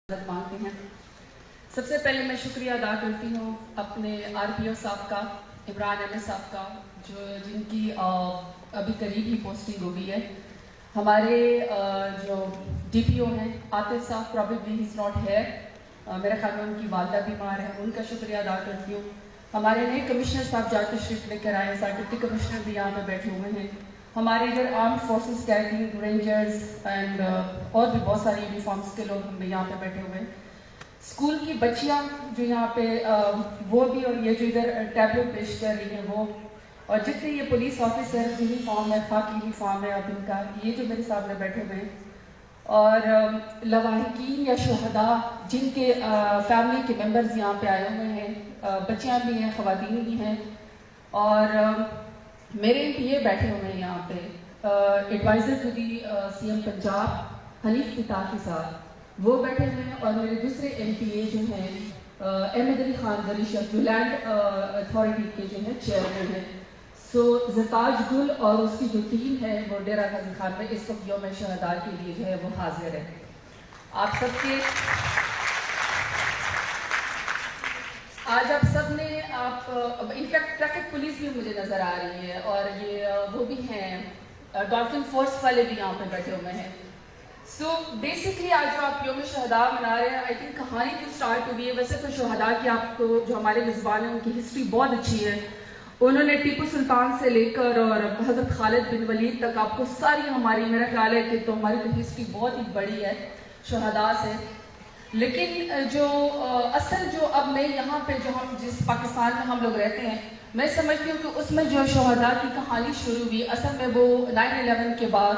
مانگتے ہیں۔ سب سے پہلے میں شکریہ ادا کرتی ہوں اپنے RPO صاحب کا، عمران احمد صاحب کا، جن کی ابھی قریب ہی پوسٹنگ ہو گئی ہے۔ ہمارے جو DPO ہیں عاطف صاحب، probably he is not here, میرے خیال میں ان کی والدہ بیمار ہے، ان کا شکریہ ادا کرتی ہوں۔ ہمارے نئے کمشنر صاحب جا تشریف لے کر آئے ہیں، سارے ڈپٹی کمشنر بھی یہاں پہ بیٹھے ہوئے ہیں۔ ہمارے ادھر armed forces carrying rangers and اور بھی بہت ساری یونیفارمس کے لوگ ہم یہاں پہ بیٹھے ہوئے ہیں۔ اسکول کی بچیاں جو یہاں پہ وہ بھی، اور یہ جو ادھر ٹیبلو پیش کر رہی ہیں وہ، اور جتنے یہ پولیس آفیسر یونیفارم ہے، خاکی یونیفارم ہے اب ان کا، یہ جو میرے سامنے بیٹھے ہوئے ہیں، اور لواحقین یا شہداء جن کے فیملی کے ممبرز یہاں پہ آئے ہوئے ہیں، بچیاں بھی ہیں، خواتین بھی ہیں، اور میرے PA بیٹھے ہوئے ہیں یہاں پہ، adviser to the CM Punjab Hanif Attaqi صاحب وہ بیٹھے ہوئے ہیں، اور میرے دوسرے MPA جو ہیں احمد علی خان دریشہ جو لینڈ اتھارٹی کے جو ہیں چیئرمین ہیں۔ سو زرتاج گل اور اس کی جو ٹیم ہے وہ ڈیرہ غازی خان میں اس وقت یوم شہداء کے لیے جو ہے وہ حاضر ہے۔ آپ سب کے آج آپ سب نے انفیکٹ ٹریفک پولیس بھی مجھے نظر آ رہی ہے، اور یہ وہ بھی ہیں ڈالفن فورس والے بھی یہاں پہ بیٹھے ہوئے ہیں۔ سو بیسکلی آج جو آپ یوم شہداء منا رہے ہیں، آئی تھنک کہانی کی اسٹارٹ ہوئی ہے۔ ویسے تو شہداء کی آپ کو جو ہمارے میزبان ہیں ان کی ہسٹری بہت اچھی ہے، انہوں نے ٹیپو سلطان سے لے کر اور حضرت خالد بن ولید تک آپ کو ساری ہماری، میرا خیال ہے کہ تو ہماری تو ہسٹری بہت ہی بڑی ہے شہداء سے۔ لیکن جو اصل جو اب میں یہاں پہ جو ہم جس پاکستان میں ہم لوگ رہتے ہیں، میں سمجھتی ہوں کہ اس میں جو شہداء کی کہانی شروع ہوئی اصل میں وہ 9/11 کے بعد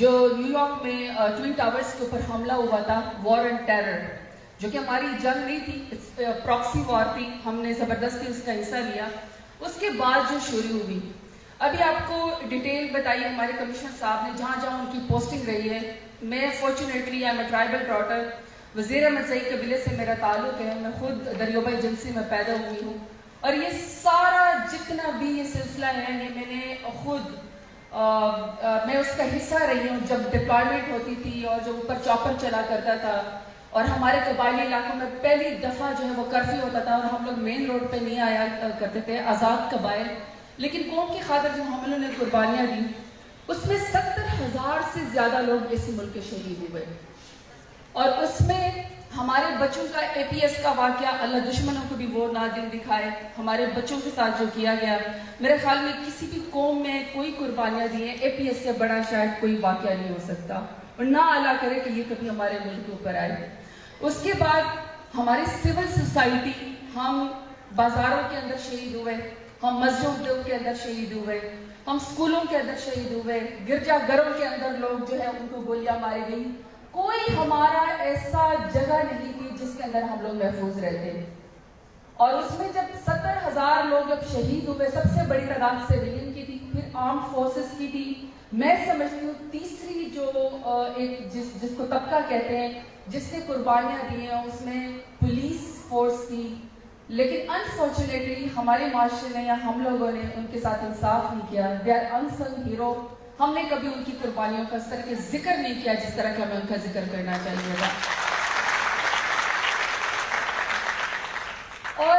جو نیو یارک میں ٹوئن ٹاورز کے اوپر حملہ ہوا تھا، وار اینڈ ٹیرر، جو کہ ہماری جنگ نہیں تھی، پراکسی وار تھی، ہم نے زبردستی اس کا حصہ لیا، اس کے بعد جو شروع ہوئی۔ ابھی آپ کو ڈیٹیل بتائی ہمارے کمشنر صاحب نے جہاں جہاں ان کی پوسٹنگ رہی ہے۔ میں fortunately I am a tribal daughter, وزیر احمد زئی قبیلے سے میرا تعلق ہے، میں خود دریوبہ ایجنسی میں پیدا ہوئی ہوں، اور یہ سارا جتنا بھی یہ سلسلہ ہے یہ میں نے خود میں اس کا حصہ رہی ہوں۔ جب ڈپلائمنٹ ہوتی تھی اور جو اوپر چاپر چلا کرتا تھا، اور ہمارے قبائلی علاقوں میں پہلی دفعہ جو ہے وہ کرفیو ہوتا تھا، اور ہم لوگ مین روڈ پہ نہیں آیا کرتے تھے، آزاد قبائل، لیکن قوم کی خاطر جو ہم لوگوں نے قربانیاں دی، اس میں 70,000 سے زیادہ لوگ اس ملک کے شہید ہوئے، اور اس میں ہمارے بچوں کا APS کا واقعہ، اللہ دشمنوں کو بھی وہ نہ دن دکھائے، ہمارے بچوں کے ساتھ جو کیا گیا، میرے خیال میں کسی بھی قوم میں کوئی قربانیاں دی ہیں، APS سے بڑا شاید کوئی واقعہ نہیں ہو سکتا، اور نہ اللہ کرے کہ یہ کبھی ہمارے ملک کے اوپر آئے۔ اس کے بعد ہماری سول سوسائٹی، ہم بازاروں کے اندر شہید ہوئے، ہم مسجدوں کے اندر شہید ہوئے، ہم اسکولوں کے اندر شہید ہوئے، گرجا گھروں کے اندر لوگ جو ہے ان کو گولیاں ماری گئی، کوئی ہمارا ایسا جگہ نہیں تھی جس کے اندر ہم لوگ محفوظ رہتے۔ اور اس میں جب 70,000 لوگ جب شہید ہوئے، سب سے بڑی تعداد سویلین کی تھی، پھر آرمڈ فورسز کی تھی، میں سمجھتی ہوں تیسری جو ایک جس کو طبقہ کہتے ہیں جس نے قربانیاں دی ہیں، اس میں پولیس فورس کی۔ لیکن انفارچونیٹلی ہمارے معاشرے نے یا ہم لوگوں نے ان کے ساتھ انصاف نہیں کیا، دے آر انسنگ ہیرو۔ ہم نے کبھی ان کی قربانیوں کا اس طرح کے ذکر نہیں کیا جس طرح کہ ہمیں ان کا ذکر کرنا چاہیے گا۔ اور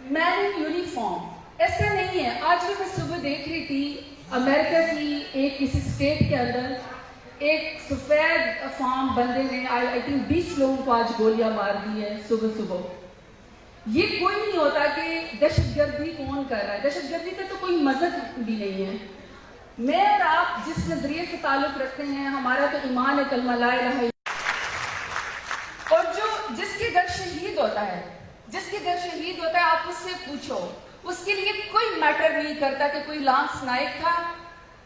مین یونیفارم ایسا نہیں ہے۔ آج بھی میں صبح دیکھ رہی تھی امریکہ کی ایک کسی اسٹیٹ کے اندر ایک سفید فام بندے نے آئی تھنک 20 لوگوں کو آج گولیاں مار دی ہیں صبح صبح۔ یہ کوئی نہیں ہوتا کہ دہشت گردی کون کر رہا ہے، دہشت گردی کا تو کوئی مذہب بھی نہیں ہے۔ میں اور آپ جس نظریے سے تعلق رکھتے ہیں، ہمارا تو ایمان ہے، کلمہ لا الہ الا اللہ، اور جو جس کے گھر شہید ہوتا ہے، جس کے گھر شہید ہوتا ہے، آپ اس سے پوچھو، اس کے لیے کوئی میٹر نہیں کرتا کہ کوئی لانس نائک تھا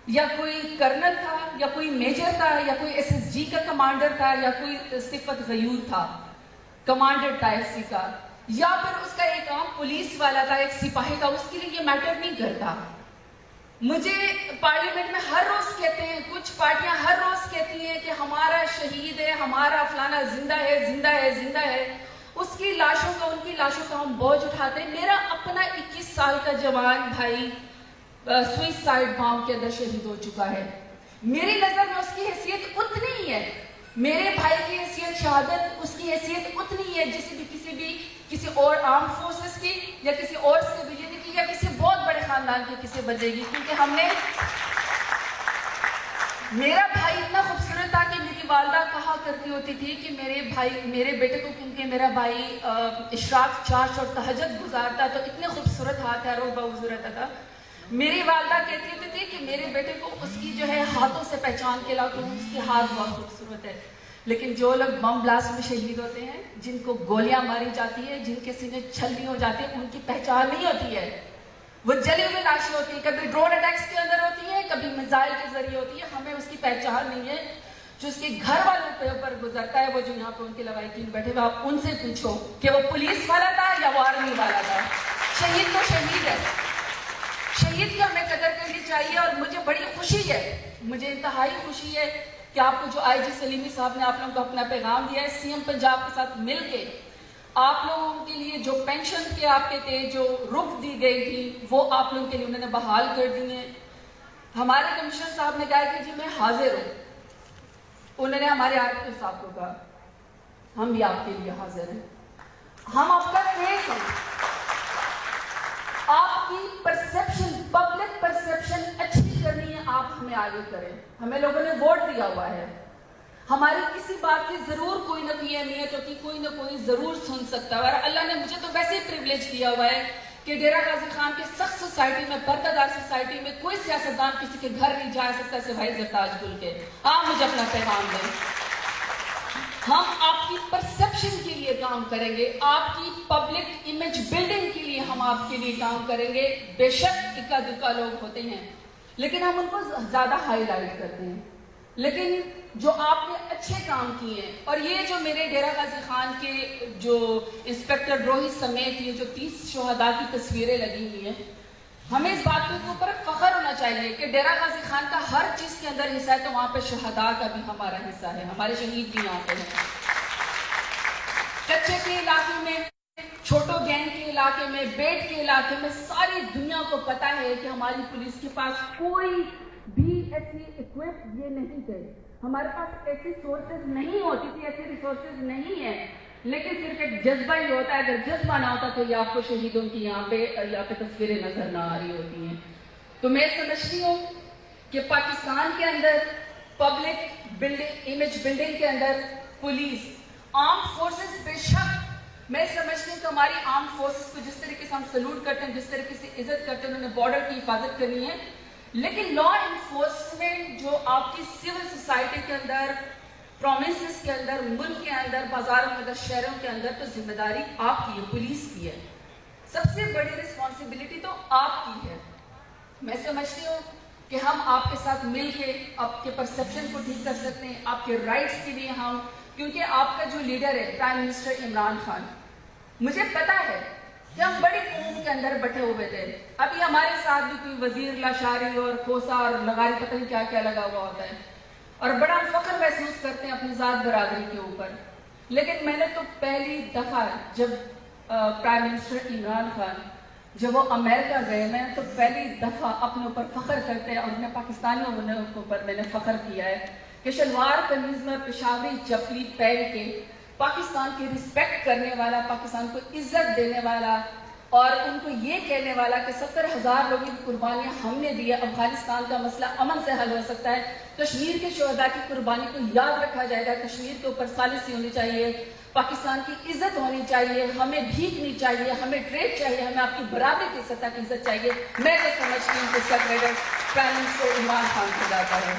یا کوئی کرنل تھا یا کوئی میجر تھا یا کوئی SSG کا کمانڈر تھا یا کوئی صفت غیور تھا، کمانڈر تھا SC کا، یا پھر اس کا ایک عام پولیس والا تھا، ایک سپاہی تھا، اس کے لیے یہ میٹر نہیں کرتا۔ مجھے پارلیمنٹ میں ہر روز کہتے ہیں، کچھ پارٹیاں ہر روز کہتی ہیں کہ ہمارا شہید ہے، ہمارا فلانا زندہ ہے، زندہ ہے، زندہ ہے، اس کی لاشوں کا، ان کی لاشوں کا ہم بوجھ اٹھاتے ہیں۔ میرا اپنا 21 سال کا جوان بھائی سوئسائڈ بام کے اندر شہید ہو چکا ہے۔ میری نظر میں اس کی حیثیت اتنی ہی ہے، میرے بھائی کی حیثیت شہادت، اس کی حیثیت ہے کسی اور آرم فورسز کی یا کسی اور سویلین کی یا کسی بہت بڑے خاندان کے کسی بندے کی، کیونکہ ہم نے میرا بھائی اتنا خوبصورت تھا کہ میری والدہ کہا کرتی ہوتی تھی کہ میرے بیٹے کو، کیونکہ میرا بھائی اشراق چارج اور تہجد گزارتا تو اتنے خوبصورت ہاتھ ہے، روبہ گزرتا تھا، میری والدہ کہتی ہوتی تھی کہ میرے بیٹے کو اس کی جو ہے ہاتھوں سے پہچان کے لاؤ، تو اس کے ہاتھ بہت خوبصورت ہے۔ لیکن جو لوگ بم بلاسٹ میں شہید ہوتے ہیں، جن کو گولیاں ماری جاتی ہے، جن کے سینے چھلنی ہو جاتی ہے، ان کی پہچان نہیں ہوتی ہے، وہ جلی ہوئی لاشیں ہوتی ہیں، کبھی ڈرون اٹیکس کے اندر ہوتی ہے، کبھی میزائل کے ذریعے ہوتی ہے، ہمیں اس کی پہچان نہیں ہے۔ جو اس کے گھر والوں کے اوپر گزرتا ہے، وہ جو یہاں پہ ان کے لوائقین بیٹھے ہوئے، آپ ان سے پوچھو کہ وہ پولیس والا تھا یا وہ آرمی والا تھا۔ شہید تو شہید ہے، شہید کی ہمیں قدر کرنی چاہیے، اور مجھے بڑی خوشی ہے، مجھے انتہائی خوشی ہے کہ آپ کو جو آئی جی سلیمی صاحب نے آپ لوگوں کو اپنا پیغام دیا ہے، سی ایم پنجاب کے ساتھ مل کے آپ لوگوں کے لیے جو پینشن کے آپ کے تھے، جو رک دی گئی تھی، وہ آپ لوگوں کے لیے انہوں نے بحال کر دی ہیں۔ ہمارے کمشنر صاحب نے کہا کہ جی میں حاضر ہوں، انہوں نے ہمارے آرٹی صاحب کو کہا ہم بھی آپ کے لیے حاضر ہیں، ہم آپ کا فیس ہیں، آپ کی پرسپشن، پبلک پرسپشن اچھی کرنی ہے، آپ ہمیں آگے کریں، ہمیں لوگوں نے ووٹ دیا ہوا ہے، ہماری کسی بات کی ضرور کوئی نہ کوئی اہمیت ہوتی، کوئی نہ کوئی ضرور سن سکتا ہے، اور اللہ نے مجھے تو ویسے ہی پریولیج دیا ہوا ہے کہ ڈیرہ غازی خان کے سخت سوسائٹی میں، پردہ دار سوسائٹی میں کوئی سیاستدان کسی کے گھر نہیں جا سکتا سوائے زرتاج گل کے۔ آپ مجھے اپنا پیغام دیں، ہم آپ کی پرسپشن کے لیے کام کریں گے، آپ کی پبلک امیج بلڈنگ کے لیے ہم آپ کے لیے کام کریں گے۔ بے شک اکا دکا لوگ ہوتے ہیں، لیکن ہم ان کو زیادہ ہائی لائٹ کرتے ہیں، لیکن جو آپ نے اچھے کام کیے ہیں، اور یہ جو میرے ڈیرہ غازی خان کے جو انسپیکٹر ڈروہی سمیت یہ جو 30 شہداء کی تصویریں لگی ہوئی ہیں، ہمیں اس بات کے اوپر فخر ہونا چاہیے کہ ڈیرہ غازی خان کا ہر چیز کے اندر حصہ ہے، تو وہاں پہ شہداء کا بھی ہمارا حصہ ہے، ہمارے شہید بھی یہاں پہ ہیں۔ کچے کے علاقے میں، چھوٹو گینگ کے علاقے میں، بیٹ کے علاقے میں، ساری دنیا کو پتا ہے کہ ہماری پولیس کے پاس کوئی بھی ایسی اکوپ یہ نہیں تھے، ہمارے پاس ایسی سورسز نہیں ہوتی تھی، ایسی ریسورسز نہیں ہیں، لیکن صرف ایک جذبہ ہی ہوتا ہے، اگر جذبہ نہ ہوتا تو یہ آپ کو شہیدوں کی یہاں پہ تصویریں نظر نہ آ رہی ہوتی ہیں۔ تو میں سمجھتی ہوں کہ پاکستان کے اندر پبلک بلڈنگ، امیج بلڈنگ کے اندر پولیس، آرم فورسز، بے شک میں سمجھتی ہوں کہ ہماری آرم فورسز کو جس طریقے سے ہم سلوٹ کرتے ہیں، جس طریقے سے عزت کرتے ہیں، انہوں نے بارڈر کی حفاظت کرنی ہے، لیکن لا انفورسمنٹ جو آپ کی سول سوسائٹی کے اندر، پروونسز کے اندر، ملک کے اندر، بازاروں کے اندر، شہروں کے اندر، تو ذمہ داری آپ کی ہے، پولیس کی ہے، سب سے بڑی رسپانسبلٹی تو آپ کی ہے۔ میں سمجھتی ہوں کہ ہم آپ کے ساتھ مل کے آپ کے پرسپشن کو ٹھیک کر سکتے ہیں، آپ کے رائٹس کے لیے ہم، کیونکہ آپ کا جو لیڈر ہے پرائم منسٹر عمران خان، مجھے پتا ہے کہ ہم بڑی قوم کے اندر بیٹھے ہوئے تھے، ابھی ہمارے ساتھ بھی کوئی وزیر لاشاری اور کھوسا اور لغاری پتہ نہیں کیا کیا لگا ہوا ہوتا ہے، اور بڑا فخر محسوس کرتے ہیں اپنی ذات برادری کے اوپر، لیکن میں نے تو پہلی دفعہ جب پرائم منسٹر عمران خان جب وہ امریکہ گئے، میں تو پہلی دفعہ اپنے اوپر فخر کرتے ہیں، اور اپنے پاکستانیوں کے اوپر میں نے فخر کیا ہے کہ شلوار قمیض میں پشاوری چپلی پہن کے پاکستان کی رسپیکٹ کرنے والا، پاکستان کو عزت دینے والا، اور ان کو یہ کہنے والا کہ 70,000 لوگوں کی قربانیاں ہم نے دی ہے، افغانستان کا مسئلہ امن سے حل ہو سکتا ہے، کشمیر کے شہداء کی قربانی کو یاد رکھا جائے گا، کشمیر کے اوپر ثالثی ہونی چاہیے، پاکستان کی عزت ہونی چاہیے، ہمیں بھیک نہیں چاہیے، ہمیں ٹریڈ چاہیے، ہمیں آپ کی برابری کی سطح کی عزت چاہیے۔ میں تو سمجھتی ہوں کہ اس کا credit prime minister Imran Khan کو جاتا ہے،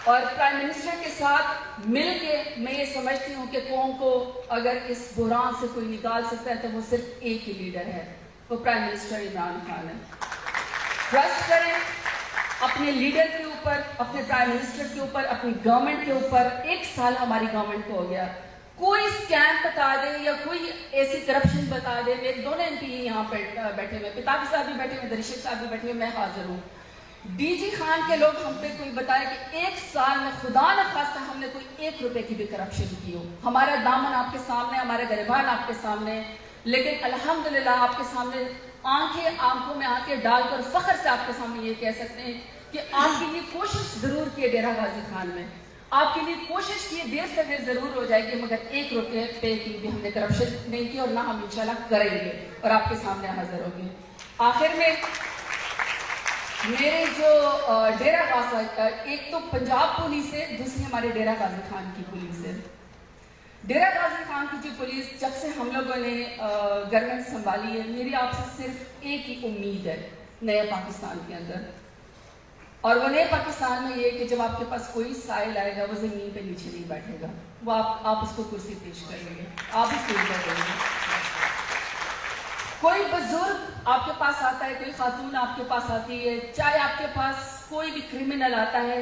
اور پرائم منسٹر کے ساتھ مل کے میں یہ سمجھتی ہوں کہ قوم کو اگر اس بحران سے کوئی نکال سکتا ہے تو وہ صرف ایک ہی لیڈر ہے، وہ پرائم منسٹر عمران خان ہے۔ ٹرسٹ کریں اپنے لیڈر کے اوپر، اپنے پرائم منسٹر کے اوپر، اپنی گورنمنٹ کے اوپر۔ 1 سال ہماری گورنمنٹ کو ہو گیا، کوئی اسکیم بتا دے یا کوئی ایسی کرپشن بتا دے، میرے دونوں ایم پی یہاں پہ بیٹھے ہوئے، پتافی صاحب بھی بیٹھے ہوئے، درشک صاحب بھی بیٹھے ہوئے، میں حاضر ہوں، ڈی جی خان کے لوگ ہم پہ کوئی بتائے کہ 1 سال میں خدا نہ خواستہ ہم نے کوئی 1 روپے کی بھی کرپشن کی ہو، ہمارا دامن آپ کے سامنے، ہمارے گریبان آپ کے سامنے، لیکن الحمدللہ آپ کے سامنے آنکھوں میں آنکھیں ڈال کر فخر سے آپ کے سامنے یہ کہہ سکتے ہیں کہ آپ کے لیے کوشش ضرور کی ہے ڈیرہ غازی خان میں، آپ کے لیے کوشش کی دیر سے دیر ضرور ہو جائے گی، مگر 1 روپے پہ کی بھی ہم نے کرپشن نہیں کی اور نہ ہم انشاءاللہ کریں گے اور آپ کے سامنے حاضر ہوں گے۔ آخر میں میرے جو ڈیرہ غازی، ایک تو پنجاب پولیس ہے، دوسری ہمارے ڈیرہ غازی خان کی پولیس ہے۔ ڈیرہ غازی خان کی جو پولیس جب سے ہم لوگوں نے گورنمنٹ سنبھالی ہے، میری آپ سے صرف ایک ہی امید ہے نئے پاکستان کے اندر، اور وہ نئے پاکستان میں یہ کہ جب آپ کے پاس کوئی سائل آئے گا وہ زمین پہ نیچے نہیں بیٹھے گا، وہ آپ اس کو کرسی پیش کریں گے، آپ اس کو عزت دیں گے۔ کوئی بزرگ آپ کے پاس آتا ہے، کوئی خاتون آپ کے پاس آتی ہے، چاہے آپ کے پاس کوئی بھی کرمنل آتا ہے،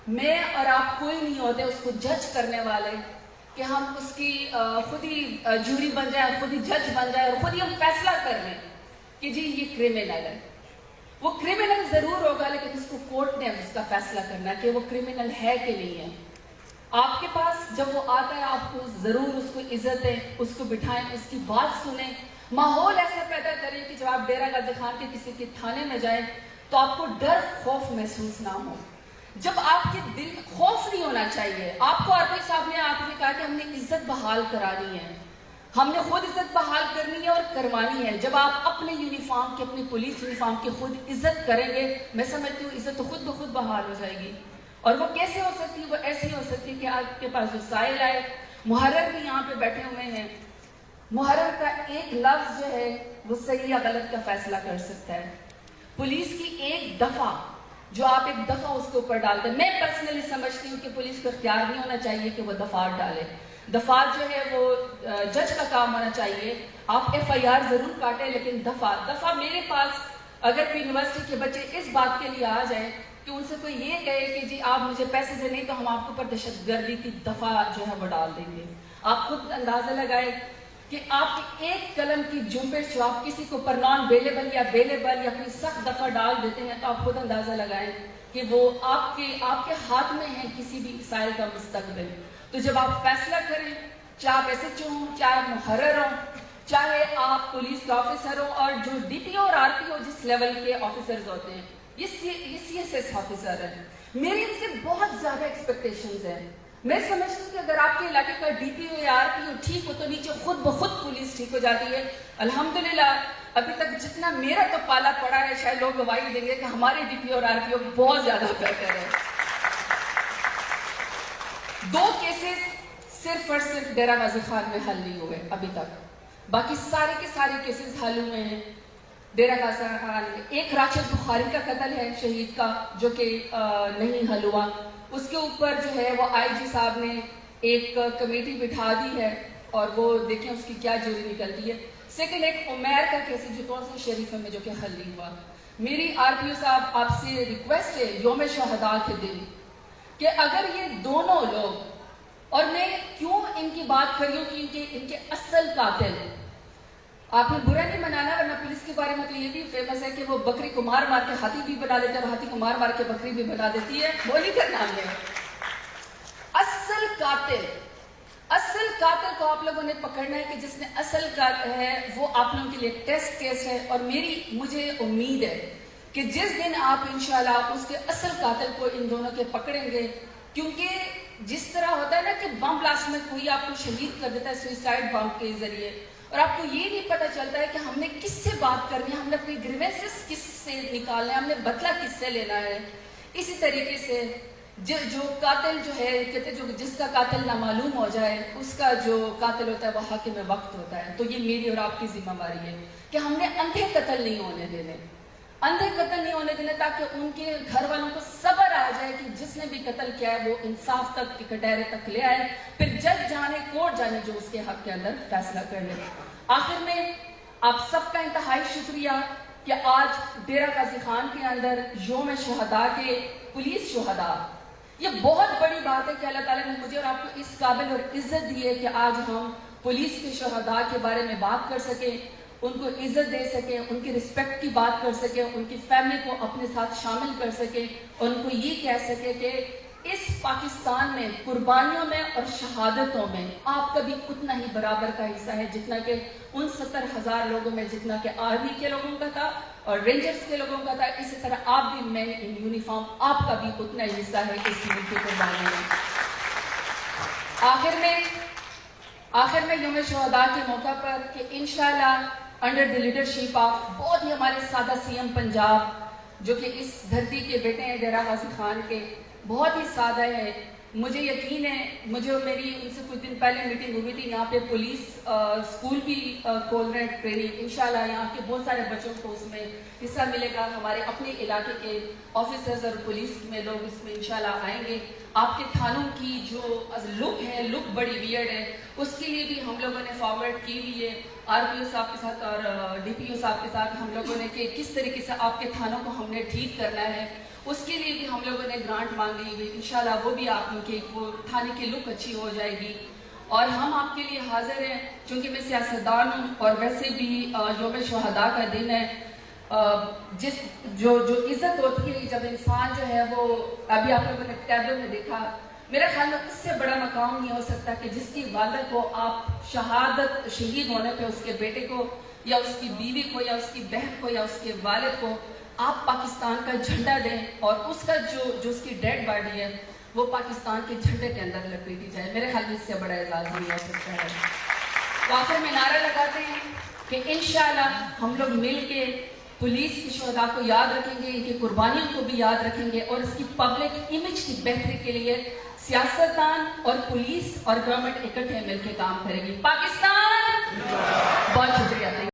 میں اور آپ کوئی نہیں ہوتے اس کو جج کرنے والے کہ ہم اس کی خود ہی جوری بن جائے، خود ہی جج بن جائے اور خود ہی ہم فیصلہ کر لیں کہ جی یہ کرمنل ہے۔ وہ کرمنل ضرور ہوگا لیکن اس کو کورٹ نے اس کا فیصلہ کرنا ہے کہ وہ کرمنل ہے کہ نہیں ہے۔ آپ کے پاس جب وہ آتا ہے آپ کو ضرور اس کو عزت دیں، اس کو بٹھائیں، اس کی بات سنیں، ماحول ایسا پیدا کریں کہ جب آپ ڈیرہ غازی خان کے کسی کے تھانے میں جائیں تو آپ کو ڈر خوف محسوس نہ ہو۔ جب آپ کے دل خوف نہیں ہونا چاہیے، آپ کو آرپی صاحب نے آپ نے کہا کہ ہم نے عزت بحال کرانی ہے، ہم نے خود عزت بحال کرنی ہے اور کروانی ہے۔ جب آپ اپنے یونیفارم کی، اپنی پولیس یونیفارم کی خود عزت کریں گے، میں سمجھتی ہوں عزت تو خود بخود بحال ہو جائے گی۔ اور وہ کیسے ہو سکتی ہے؟ وہ ایسی ہو سکتی ہے کہ آپ کے پاس جو سائل آئے، محرر بھی یہاں پہ بیٹھے ہوئے ہیں، محرر کا ایک لفظ جو ہے وہ صحیح یا غلط کا فیصلہ کر سکتا ہے۔ پولیس کی ایک دفعہ جو آپ ایک دفعہ اس کے اوپر ڈالتے ہیں، میں پرسنلی سمجھتی ہوں کہ پولیس کو اختیار نہیں ہونا چاہیے کہ وہ دفعات ڈالے۔ دفعات جو ہے وہ جج کا کام ہونا چاہیے، آپ FIR ضرور کاٹیں لیکن دفعہ میرے پاس اگر کوئی یونیورسٹی کے بچے اس بات کے لیے آ جائیں کہ ان سے کوئی یہ کہے کہ جی آپ مجھے پیسے سے نہیں تو ہم آپ کے اوپر دہشت گردی کی دفعہ جو ہے وہ ڈال دیں گے، آپ خود اندازہ لگائیں کہ آپ کی ایک قلم کی جنبش جو آپ کسی کو پر نان بیلیبل یا بیلیبل یا کوئی سخت دفعہ ڈال دیتے ہیں تو آپ خود اندازہ لگائیں کہ وہ آپ کے ہاتھ میں ہے کسی بھی سائل کا مستقبل۔ تو جب آپ فیصلہ کریں، چاہے آپ SHO ہوں، چاہے آپ محرر ہوں، چاہے آپ پولیس کا آفیسر ہوں، اور جو DPO اور RPO جس لیول کے آفیسرز ہوتے ہیں، یہ CSS آفیسر ہیں، میری ان سے بہت زیادہ ایکسپیکٹیشنز ہیں۔ میں سمجھتی ہوں کہ اگر آپ کے علاقے کا DPO یا RPO ٹھیک ہو تو نیچے خود بخود پولیس ٹھیک ہو جاتی ہے۔ الحمدللہ ابھی تک جتنا میرا تو پالا پڑا ہے، شاید لوگ گواہی دیں گے کہ ہمارے DPO اور RPO بہت زیادہ بہتر ہے۔ 2 کیسز صرف اور صرف ڈیرہ غازی خان میں حل نہیں ہوئے ابھی تک، باقی سارے کے سارے کیسز حل ہوئے ہیں ڈیرہ غازی خان میں۔ ایک راشد بخاری کا قتل ہے شہید کا جو کہ نہیں حل ہوا، اس کے اوپر جو ہے وہ IG صاحب نے ایک کمیٹی بٹھا دی ہے اور وہ دیکھیں اس کی کیا جوری نکلتی ہے۔ سیکنڈ ایک عمیر کا کیس جو تونسل شریف میں جو کہ حل نہیں ہوا۔ میری RPO صاحب آپ سے ریکویسٹ ہے یوم شہداء کے دن کہ اگر یہ دونوں لوگ، اور میں کیوں ان کی بات کر رہی ہوں کہ ان کے اصل قاتل، آپ نے برا نہیں منانا، ورنہ پولیس کے بارے میں تو یہ بھی فیمس ہے کہ وہ بکری کو مار مار کے ہاتھی بھی بنا دیتے ہیں اور ہاتھی کو مار مار کے بکری بھی بنا دیتی ہے، وہ نہیں کرنا ہم نے۔ اصل قاتل کو آپ لوگوں نے پکڑنا ہے کہ جس نے اصل قاتل ہے وہ آپ لوگوں کے لیے ٹیسٹ کیس ہے، اور مجھے امید ہے کہ جس دن آپ انشاءاللہ اس کے اصل قاتل کو ان دونوں کے پکڑیں گے، کیونکہ جس طرح ہوتا ہے نا کہ بم بلاسٹ میں کوئی آپ کو شہید کر دیتا ہے سوئسائڈ بم کے ذریعے، اور آپ کو یہ نہیں پتہ چلتا ہے کہ ہم نے کس سے بات کرنی ہے، ہم نے اپنی گریوینسز کس سے نکالنا ہے، ہم نے بدلہ کس سے لینا ہے۔ اسی طریقے سے جو قاتل جو ہے کہتے جس کا قاتل نامعلوم ہو جائے اس کا جو قاتل ہوتا ہے وہ حاکم وقت ہوتا ہے۔ تو یہ میری اور آپ کی ذمہ داری ہے کہ ہم نے اندھے قتل نہیں ہونے دینے، تاکہ ان کے گھر والوں کو صبر آ جائے کہ جس نے بھی قتل کیا ہے وہ انصاف تک کے کٹہرے تک لے آئے، پھر جج جانے کورٹ جانے جو اس کے حق کے اندر فیصلہ کر لے۔ آخر میں آپ سب کا انتہائی شکریہ کہ آج ڈیرہ غازی خان کے اندر یوم شہداء کے پولیس شہداء، یہ بہت بڑی بات ہے کہ اللہ تعالیٰ نے مجھے اور آپ کو اس قابل اور عزت دی ہے کہ آج ہم پولیس کے شہداء کے بارے میں بات کر سکیں، ان کو عزت دے سکیں، ان کی رسپیکٹ کی بات کر سکیں، ان کی فیملی کو اپنے ساتھ شامل کر سکیں، اور ان کو یہ کہہ سکیں کہ اس پاکستان میں قربانیوں میں اور شہادتوں میں آپ کا بھی اتنا ہی برابر کا حصہ ہے جتنا کہ ان 70,000 لوگوں میں جتنا کہ آرمی کے لوگوں کا تھا اور رینجرز کے لوگوں کا تھا، اسی طرح آپ بھی میں ان یونیفارم آپ کا بھی اتنا ہی حصہ ہے اس ملک کی قربانیوں میں۔ آخر میں یوم شہداء کے موقع پر کہ انشاءاللہ انڈر دی لیڈرشپ آف بہت ہی ہمارے سادہ سی ایم پنجاب جو کہ اس دھرتی کے بیٹے ہیں ڈیرہ غازی خان کے، بہت ہی سادہ ہے. مجھے یقین ہے، مجھے اور میری ان سے کچھ دن پہلے میٹنگ ہوئی تھی، یہاں پہ پولیس اسکول بھی کھول رہے ہیں ٹریننگ، انشاءاللہ یہاں کے بہت سارے بچوں کو اس میں حصہ ملے گا. ہمارے اپنے علاقے کے آفیسرز اور پولیس میں لوگ اس میں انشاءاللہ آئیں گے. آپ کے تھانوں کی جو لک ہے، لک بڑی ویئرڈ ہے، اس کے لیے بھی ہم لوگوں نے فارورڈ کی ہوئی ہے آر پی او صاحب کے ساتھ اور ڈی پی او صاحب کے ساتھ ہم لوگوں نے کہ کس طریقے سے آپ کے تھانوں کو ہم نے ٹھیک کرنا ہے. اس کے لیے بھی ہم لوگوں نے گرانٹ مانگی ہوئی، انشاءاللہ وہ بھی آپ کے وہ تھانے کی لک اچھی ہو جائے گی. اور ہم آپ کے لیے حاضر ہیں، چونکہ میں سیاستدان ہوں اور ویسے بھی یوم شہداء کا دن ہے. جو عزت ہوتی ہے جب انسان جو ہے وہ، ابھی آپ لوگوں نے ٹیبل میں دیکھا، میرا خیال میں اس سے بڑا مقام نہیں ہو سکتا کہ جس کی والدہ کو آپ شہید ہونے پہ اس کے بیٹے کو یا اس کی بیوی کو یا اس کی بہن کو یا اس کے والد کو آپ پاکستان کا جھنڈا دیں اور اس کا جو اس کی ڈیڈ باڈی ہے وہ پاکستان کے جھنڈے کے اندر لپیٹی جائے. میرے خیال میں اس سے بڑا اعزاز نہیں ہو سکتا ہے. تو آخر میں نعرہ لگاتے ہیں کہ انشاءاللہ ہم لوگ مل کے پولیس کی شہداء کو یاد رکھیں گے، ان کی قربانیوں کو بھی یاد رکھیں گے اور اس کی پبلک امیج کی بہتری کے لیے سیاستدان اور پولیس اور گورنمنٹ اکٹھے مل کے کام کریں گی. پاکستان! بہت شکریہ.